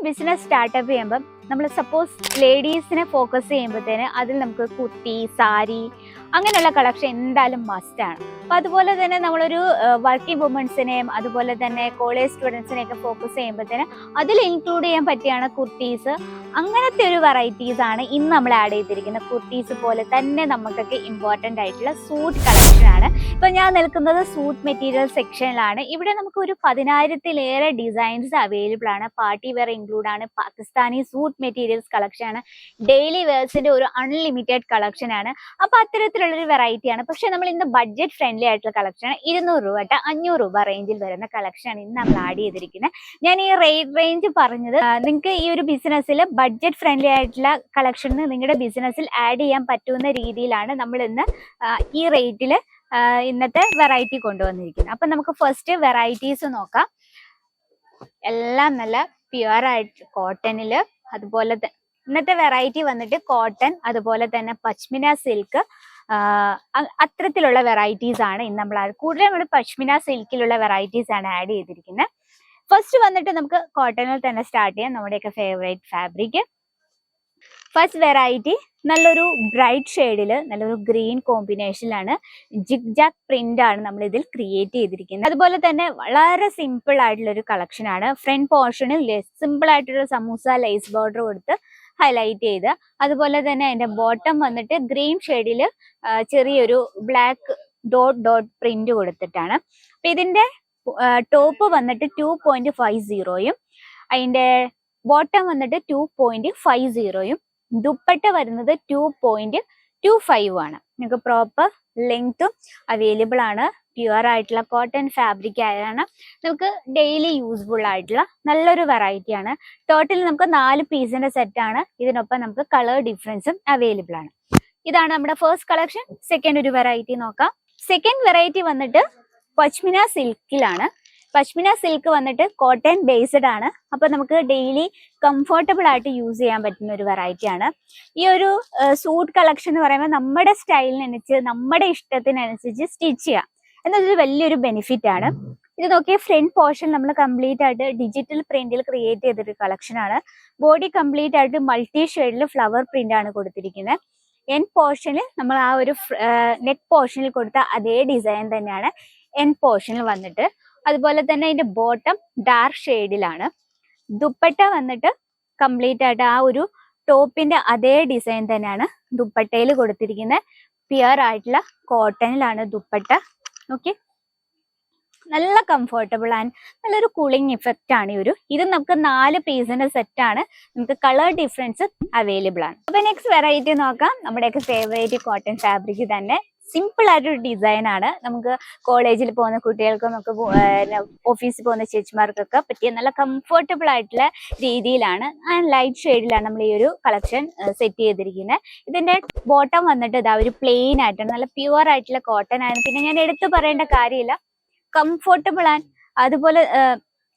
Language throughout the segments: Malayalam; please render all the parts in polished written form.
ബിസിനസ് സ്റ്റാർട്ടപ്പ് ചെയ്യുമ്പം നമ്മൾ സപ്പോസ് ലേഡീസിനെ ഫോക്കസ് ചെയ്യുമ്പോഴത്തേന് അതിൽ നമുക്ക് കുർത്തി, സാരി അങ്ങനെയുള്ള കളക്ഷൻ എന്തായാലും മസ്റ്റാണ്. അപ്പം അതുപോലെ തന്നെ നമ്മളൊരു വർക്കിംഗ് വുമൻസിനെയും അതുപോലെ തന്നെ കോളേജ് സ്റ്റുഡൻസിനെയൊക്കെ ഫോക്കസ് ചെയ്യുമ്പോഴത്തേന് അതിൽ ഇൻക്ലൂഡ് ചെയ്യാൻ പറ്റിയാണ് കുർത്തീസ്. അങ്ങനത്തെ ഒരു വെറൈറ്റീസ് ആണ് ഇന്ന് നമ്മൾ ആഡ് ചെയ്തിരിക്കുന്നത്. കുർത്തീസ് പോലെ തന്നെ നമുക്കൊക്കെ ഇമ്പോർട്ടൻ്റ് ആയിട്ടുള്ള സൂട്ട് കളക്ഷനാണ്. ഇപ്പം ഞാൻ നിൽക്കുന്നത് സൂട്ട് മെറ്റീരിയൽ സെക്ഷനിലാണ്. ഇവിടെ നമുക്ക് ഒരു 10,000-ലേറെ ഡിസൈൻസ് അവൈലബിൾ ആണ്. പാർട്ടി വെയർ ഇൻക്ലൂഡ് ആണ്. പാകിസ്ഥാനി സൂട്ട് മെറ്റീരിയൽസ് കളക്ഷൻ ആണ്. ഡെയിലി വെയർസിന്റെ ഒരു അൺലിമിറ്റഡ് കളക്ഷൻ ആണ്. അപ്പൊ അത്തരത്തിലുള്ളൊരു വെറൈറ്റി ആണ്. പക്ഷെ നമ്മൾ ഇന്ന് ബഡ്ജറ്റ് ഫ്രണ്ട്ലി ആയിട്ടുള്ള കളക്ഷൻ ആണ്. 200 രൂപ to 500 രൂപ റേഞ്ചിൽ വരുന്ന കളക്ഷൻ ആണ് ഇന്ന് നമ്മൾ ആഡ് ചെയ്തിരിക്കുന്നത്. ഞാൻ ഈ റേഞ്ച് പറഞ്ഞത് നിങ്ങൾക്ക് ഈ ഒരു ബിസിനസ്സിൽ ബഡ്ജറ്റ് ഫ്രണ്ട്ലി ആയിട്ടുള്ള കളക്ഷൻ നിങ്ങളുടെ ബിസിനസ്സിൽ ആഡ് ചെയ്യാൻ പറ്റുന്ന രീതിയിലാണ് നമ്മൾ ഇന്ന് ഈ റേറ്റിൽ ഇന്നത്തെ വെറൈറ്റി കൊണ്ടുവന്നിരിക്കുന്നത്. അപ്പൊ നമുക്ക് ഫസ്റ്റ് വെറൈറ്റീസ് നോക്കാം. എല്ലാം നല്ല പ്യുവർ ആയിട്ട് കോട്ടണില്, അതുപോലെ ഇന്നത്തെ വെറൈറ്റി വന്നിട്ട് കോട്ടൺ, അതുപോലെ തന്നെ പശ്മിന സിൽക്ക്, അത്തരത്തിലുള്ള വെറൈറ്റീസ് ആണ് ഇന്ന് നമ്മൾ കൂടുതൽ നമ്മൾ പശ്മിന സിൽക്കിലുള്ള വെറൈറ്റീസ് ആണ് ആഡ് ചെയ്തിരിക്കുന്നത്. ഫസ്റ്റ് വന്നിട്ട് നമുക്ക് കോട്ടണിൽ തന്നെ സ്റ്റാർട്ട് ചെയ്യാം. നമ്മുടെയൊക്കെ ഫേവറേറ്റ് ഫാബ്രിക്. ഫസ്റ്റ് വെറൈറ്റി നല്ലൊരു ബ്രൈറ്റ് ഷെയ്ഡിൽ നല്ലൊരു ഗ്രീൻ കോമ്പിനേഷനിലാണ് ജിഗ് ജാഗ് പ്രിന്റ് ആണ് നമ്മൾ ഇതിൽ ക്രിയേറ്റ് ചെയ്തിരിക്കുന്നത്. അതുപോലെ തന്നെ വളരെ സിമ്പിൾ ആയിട്ടുള്ള ഒരു കളക്ഷൻ ആണ്. ഫ്രണ്ട് പോർഷനിൽ സിമ്പിൾ ആയിട്ടുള്ള സമൂസ ലേസ് ബോർഡർ കൊടുത്ത് ഹൈലൈറ്റ് ചെയ്ത്, അതുപോലെ തന്നെ അതിന്റെ ബോട്ടം വന്നിട്ട് ഗ്രീൻ ഷെയ്ഡിൽ ചെറിയൊരു ബ്ലാക്ക് ഡോട്ട് പ്രിന്റ് കൊടുത്തിട്ടാണ്. അപ്പൊ ഇതിന്റെ ടോപ്പ് വന്നിട്ട് 2.50യും അതിന്റെ ബോട്ടം വന്നിട്ട് 2.50യും ദുപ്പട്ട വരുന്നത് 2.25 ആണ്. നിങ്ങൾക്ക് പ്രോപ്പർ ലെങ്ത്തും അവൈലബിൾ ആണ്. പ്യുവർ ആയിട്ടുള്ള കോട്ടൺ ഫാബ്രിക് ആയാണ്. നമുക്ക് ഡെയിലി യൂസ്ഫുൾ ആയിട്ടുള്ള നല്ലൊരു വെറൈറ്റി ആണ്. ടോട്ടൽ നമുക്ക് 4 പീസിന്റെ സെറ്റ് ആണ്. ഇതിനൊപ്പം നമുക്ക് കളർ ഡിഫറൻസും അവൈലബിൾ ആണ്. ഇതാണ് നമ്മുടെ ഫസ്റ്റ് കളക്ഷൻ. സെക്കൻഡ് ഒരു വെറൈറ്റി നോക്കാം. സെക്കൻഡ് വെറൈറ്റി വന്നിട്ട് പശ്മിന സിൽക്കിലാണ്. പശ്മിന സിൽക്ക് വന്നിട്ട് കോട്ടൺ ബേസ്ഡ് ആണ്. അപ്പൊ നമുക്ക് ഡെയിലി കംഫർട്ടബിൾ ആയിട്ട് യൂസ് ചെയ്യാൻ പറ്റുന്ന ഒരു വെറൈറ്റി ആണ്. ഈ ഒരു സൂട്ട് കളക്ഷൻ എന്ന് പറയുമ്പോൾ നമ്മുടെ സ്റ്റൈലിനനുസരിച്ച് നമ്മുടെ ഇഷ്ടത്തിനനുസരിച്ച് സ്റ്റിച്ച് ചെയ്യാം എന്നതൊരു വലിയൊരു ബെനിഫിറ്റ് ആണ്. ഇത് നോക്കിയാൽ ഫ്രണ്ട് പോർഷൻ നമ്മൾ കംപ്ലീറ്റ് ആയിട്ട് ഡിജിറ്റൽ പ്രിന്റിൽ ക്രിയേറ്റ് ചെയ്തൊരു കളക്ഷൻ ആണ്. ബോഡി കംപ്ലീറ്റ് ആയിട്ട് മൾട്ടി ഷെയ്ഡിൽ ഫ്ലവർ പ്രിന്റ് ആണ് കൊടുത്തിരിക്കുന്നത്. എൻഡ് പോർഷനിൽ നമ്മൾ ആ ഒരു നെക്ക് പോർഷനിൽ കൊടുത്ത അതേ ഡിസൈൻ തന്നെയാണ് എൻഡ് പോർഷനിൽ വന്നിട്ട്. അതുപോലെ തന്നെ അതിന്റെ ബോട്ടം ഡാർക്ക് ഷെയ്ഡിലാണ്. ദുപ്പട്ട വന്നിട്ട് കംപ്ലീറ്റ് ആയിട്ട് ആ ഒരു ടോപ്പിന്റെ അതേ ഡിസൈൻ തന്നെയാണ് ദുപ്പട്ടയിൽ കൊടുത്തിരിക്കുന്നത്. പ്യുവർ ആയിട്ടുള്ള കോട്ടണിലാണ് ദുപ്പട്ട. ഓക്കെ, നല്ല കംഫർട്ടബിൾ ആൻഡ് നല്ലൊരു കൂളിംഗ് ഇഫക്റ്റ് ആണ് ഇത് നമുക്ക് 4 പീസിന്റെ സെറ്റ് ആണ്. നമുക്ക് കളർ ഡിഫറൻസ് അവൈലബിൾ ആണ്. അപ്പൊ നെക്സ്റ്റ് വെറൈറ്റി നോക്കാം. നമ്മുടെയൊക്കെ ഫേവറേറ്റ് കോട്ടൺ ഫാബ്രിക് തന്നെ സിമ്പിൾ ആയിട്ടൊരു ഡിസൈൻ ആണ്. നമുക്ക് കോളേജിൽ പോകുന്ന കുട്ടികൾക്കും നമുക്ക് ഓഫീസിൽ പോകുന്ന ചേച്ചിമാർക്കൊക്കെ പറ്റിയ നല്ല കംഫർട്ടബിൾ ആയിട്ടുള്ള രീതിയിലാണ് ആൻഡ് ലൈറ്റ് ഷെയ്ഡിലാണ് നമ്മൾ ഈ ഒരു കളക്ഷൻ സെറ്റ് ചെയ്തിരിക്കുന്നത്. ഇതിന്റെ ബോട്ടം വന്നിട്ട് ഇതാ ഒരു പ്ലെയിൻ ആയിട്ടാണ്. നല്ല പ്യുവർ ആയിട്ടുള്ള കോട്ടൺ ആണ്. പിന്നെ ഞാൻ എടുത്തു പറയേണ്ട കാര്യമില്ല, കംഫർട്ടബിൾ ആൻഡ് അതുപോലെ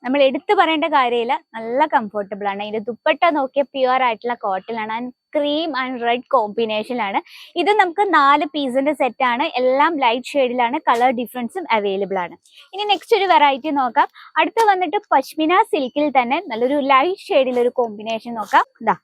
നമ്മൾ എടുത്തു പറയേണ്ട കാര്യമില്ല, നല്ല കംഫർട്ടബിൾ ആണ്. ഇതിന്റെ ദുപ്പട്ട നോക്കിയ പ്യുവർ ആയിട്ടുള്ള കോട്ടൺ ആണ് ആൻഡ് ക്രീം ആൻഡ് റെഡ് കോമ്പിനേഷനിലാണ്. ഇത് നമുക്ക് 4 പീസിന്റെ സെറ്റ് ആണ്. എല്ലാം ലൈറ്റ് ഷെയ്ഡിലാണ്. കളർ ഡിഫറൻസും അവൈലബിൾ ആണ്. ഇനി നെക്സ്റ്റ് ഒരു വെറൈറ്റി നോക്കാം. അടുത്ത് വന്നിട്ട് പശ്മിന സിൽക്കിൽ തന്നെ നല്ലൊരു ലൈറ്റ് ഷെയ്ഡിൽ ഒരു കോമ്പിനേഷൻ നോക്കാം. ഇതാ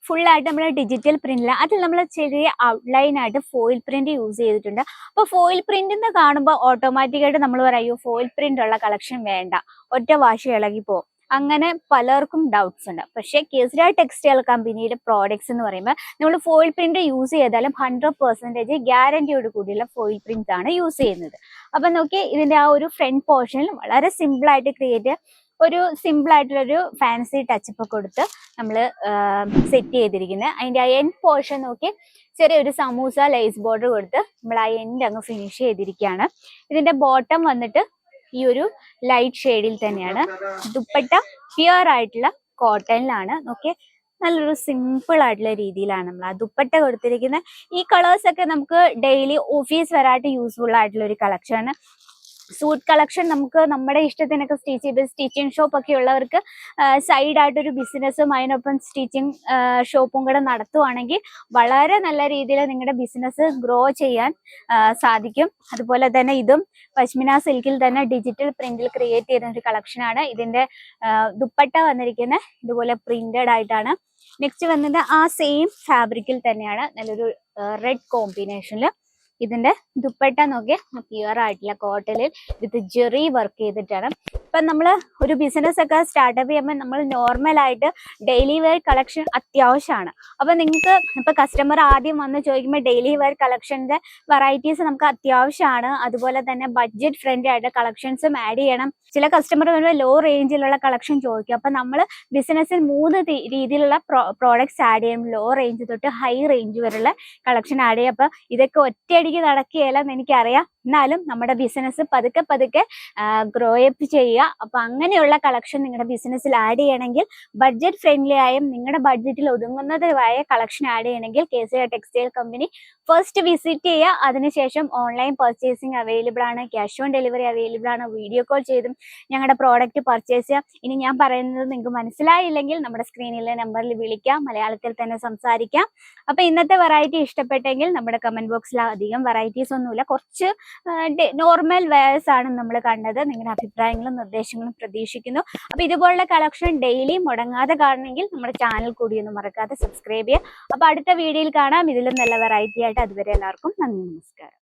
ഫുൾ ആയിട്ട് നമ്മൾ ഡിജിറ്റൽ പ്രിന്റില്ല, അതിൽ നമ്മൾ ചെറിയ ഔട്ട്ലൈൻ ആയിട്ട് ഫോയിൽ പ്രിന്റ് യൂസ് ചെയ്തിട്ടുണ്ട്. അപ്പൊ ഫോയിൽ പ്രിന്റ് എന്ന് കാണുമ്പോൾ ഓട്ടോമാറ്റിക്കായിട്ട് നമ്മൾ പറയും ഫോയിൽ പ്രിന്റ് ഉള്ള കളക്ഷൻ വേണ്ട, ഒറ്റ വാശി ഇളകി പോകും. അങ്ങനെ പലർക്കും ഡൗട്ട്സ് ഉണ്ട്. പക്ഷേ കേസര ടെക്സ്റ്റൈൽ കമ്പനിയുടെ പ്രോഡക്ട്സ് എന്ന് പറയുമ്പോൾ നമ്മൾ ഫോയിൽ പ്രിന്റ് യൂസ് ചെയ്താലും 100% ഗ്യാരണ്ടിയോട് കൂടിയുള്ള ഫോയിൽ പ്രിന്റ് ആണ് യൂസ് ചെയ്യുന്നത്. അപ്പൊ നോക്കി ഇതിന്റെ ആ ഒരു ഫ്രണ്ട് പോർഷനിൽ വളരെ സിമ്പിൾ ആയിട്ട് ക്രിയേറ്റ് ഒരു സിമ്പിൾ ആയിട്ടുള്ളൊരു ഫാൻസി ടച്ചപ്പ് കൊടുത്ത് നമ്മൾ സെറ്റ് ചെയ്തിരിക്കുന്നത്. അതിന്റെ ആ എൻഡ് പോർഷൻ നോക്കി ചെറിയൊരു സമൂസ ലേസ് ബോർഡർ കൊടുത്ത് നമ്മൾ ആ എൻഡ് അങ്ങ് ഫിനിഷ് ചെയ്തിരിക്കുകയാണ്. ഇതിന്റെ ബോട്ടം വന്നിട്ട് ഈ ഒരു ലൈറ്റ് ഷെയ്ഡിൽ തന്നെയാണ്. ദുപ്പട്ട പ്യുവർ ആയിട്ടുള്ള കോട്ടണിലാണ്. ഓക്കെ, നല്ലൊരു സിമ്പിൾ ആയിട്ടുള്ള രീതിയിലാണ് നമ്മൾ ആ ദുപ്പട്ട കൊടുത്തിരിക്കുന്നത്. ഈ കളേഴ്സ് ഒക്കെ നമുക്ക് ഡെയിലി ഓഫീസ് വരായിട്ട് യൂസ്ഫുൾ ആയിട്ടുള്ള ഒരു കളക്ഷൻ ആണ്. സൂട്ട് കളക്ഷൻ നമുക്ക് നമ്മുടെ ഇഷ്ടത്തിനൊക്കെ സ്റ്റിച്ചിങ് ഷോപ്പ് ഒക്കെ ഉള്ളവർക്ക് സൈഡായിട്ടൊരു ബിസിനസ്സും അതിനൊപ്പം സ്റ്റിച്ചിങ് ഷോപ്പും കൂടെ നടത്തുവാണെങ്കിൽ വളരെ നല്ല രീതിയിൽ നിങ്ങളുടെ ബിസിനസ് ഗ്രോ ചെയ്യാൻ സാധിക്കും. അതുപോലെ തന്നെ ഇതും പശ്മിന സിൽക്കിൽ തന്നെ ഡിജിറ്റൽ പ്രിന്റിൽ ക്രിയേറ്റ് ചെയ്യുന്ന ഒരു കളക്ഷനാണ്. ഇതിന്റെ ദുപ്പട്ട വന്നിരിക്കുന്ന ഇതുപോലെ പ്രിന്റഡ് ആയിട്ടാണ്. നെക്സ്റ്റ് വന്നത് ആ സെയിം ഫാബ്രിക്കിൽ തന്നെയാണ്, നല്ലൊരു റെഡ് കോമ്പിനേഷനിൽ. ഇതിന്റെ ദുപ്പട്ട നോക്കിയ പ്യുവർ ആയിട്ടുള്ള കോട്ടണിൽ വിത്ത് ജെറി വർക്ക് ചെയ്തിട്ടാണ്. ഇപ്പൊ നമ്മൾ ഒരു ബിസിനസ് ഒക്കെ സ്റ്റാർട്ടപ്പ് ചെയ്യുമ്പോൾ നമ്മൾ നോർമൽ ആയിട്ട് ഡെയിലി വെയർ കളക്ഷൻ അത്യാവശ്യമാണ്. അപ്പൊ നിങ്ങൾക്ക് ഇപ്പൊ കസ്റ്റമർ ആദ്യം വന്ന് ചോദിക്കുമ്പോൾ ഡെയിലി വെയർ കളക്ഷന്റെ വെറൈറ്റീസ് നമുക്ക് അത്യാവശ്യമാണ്. അതുപോലെ തന്നെ ബഡ്ജറ്റ് ഫ്രണ്ട്ലി ആയിട്ട് കളക്ഷൻസും ആഡ് ചെയ്യണം. ചില കസ്റ്റമർ വരുമ്പോൾ ലോ റേഞ്ചിലുള്ള കളക്ഷൻ ചോദിക്കും. അപ്പൊ നമ്മൾ ബിസിനസ്സിൽ 3 രീതിയിലുള്ള പ്രോഡക്ട്സ് ആഡ് ചെയ്യും. ലോ റേഞ്ച് തൊട്ട് ഹൈ റേഞ്ച് വരെയുള്ള കളക്ഷൻ ആഡ് ചെയ്യും. അപ്പൊ ഇതൊക്കെ ഒറ്റയടിക്ക് നടക്കുകയില്ലെന്ന് എനിക്കറിയാം. എന്നാലും നമ്മുടെ ബിസിനസ് പതുക്കെ പതുക്കെ ഗ്രോ അപ്പ് ചെയ്യുക. അപ്പൊ അങ്ങനെയുള്ള കളക്ഷൻ നിങ്ങളുടെ ബിസിനസ്സിൽ ആഡ് ചെയ്യണമെങ്കിൽ ബഡ്ജറ്റ് ഫ്രണ്ട്ലി ആയും നിങ്ങളുടെ ബഡ്ജറ്റിൽ ഒതുങ്ങുന്നതുമായ കളക്ഷൻ ആഡ് ചെയ്യണമെങ്കിൽ KCR textile company first visit ചെയ്യുക. അതിനുശേഷം ഓൺലൈൻ പർച്ചേസിംഗ് അവൈലബിൾ ആണ്, ക്യാഷ് ഓൺ ഡെലിവറി അവൈലബിൾ ആണ്. വീഡിയോ കോൾ ചെയ്തും ഞങ്ങളുടെ പ്രോഡക്റ്റ് പർച്ചേസ് ചെയ്യാം. ഇനി ഞാൻ പറയുന്നത് നിങ്ങൾക്ക് മനസ്സിലായില്ലെങ്കിൽ നമ്മുടെ സ്ക്രീനിലെ നമ്പറിൽ വിളിക്കാം, മലയാളത്തിൽ തന്നെ സംസാരിക്കാം. അപ്പൊ ഇന്നത്തെ വെറൈറ്റി ഇഷ്ടപ്പെട്ടെങ്കിൽ നമ്മുടെ കമന്റ് ബോക്സിൽ അധികം വെറൈറ്റീസ് ഒന്നുമില്ല, കുറച്ച് നോർമൽ വെയർസ് ആണ് നമ്മൾ കണ്ടത്. നിങ്ങളുടെ അഭിപ്രായങ്ങളും നിർദ്ദേശങ്ങളും പ്രതീക്ഷിക്കുന്നു. അപ്പൊ ഇതുപോലുള്ള കളക്ഷൻ ഡെയിലി മുടങ്ങാതെ കാണണമെങ്കിൽ നമ്മുടെ ചാനൽ കൂടി ഒന്ന് മറക്കാതെ സബ്സ്ക്രൈബ് ചെയ്യുക. അപ്പൊ അടുത്ത വീഡിയോയിൽ കാണാം ഇതിലും നല്ല വെറൈറ്റി ആയിട്ട്. അതുവരെ എല്ലാവർക്കും നന്ദി, നമസ്കാരം.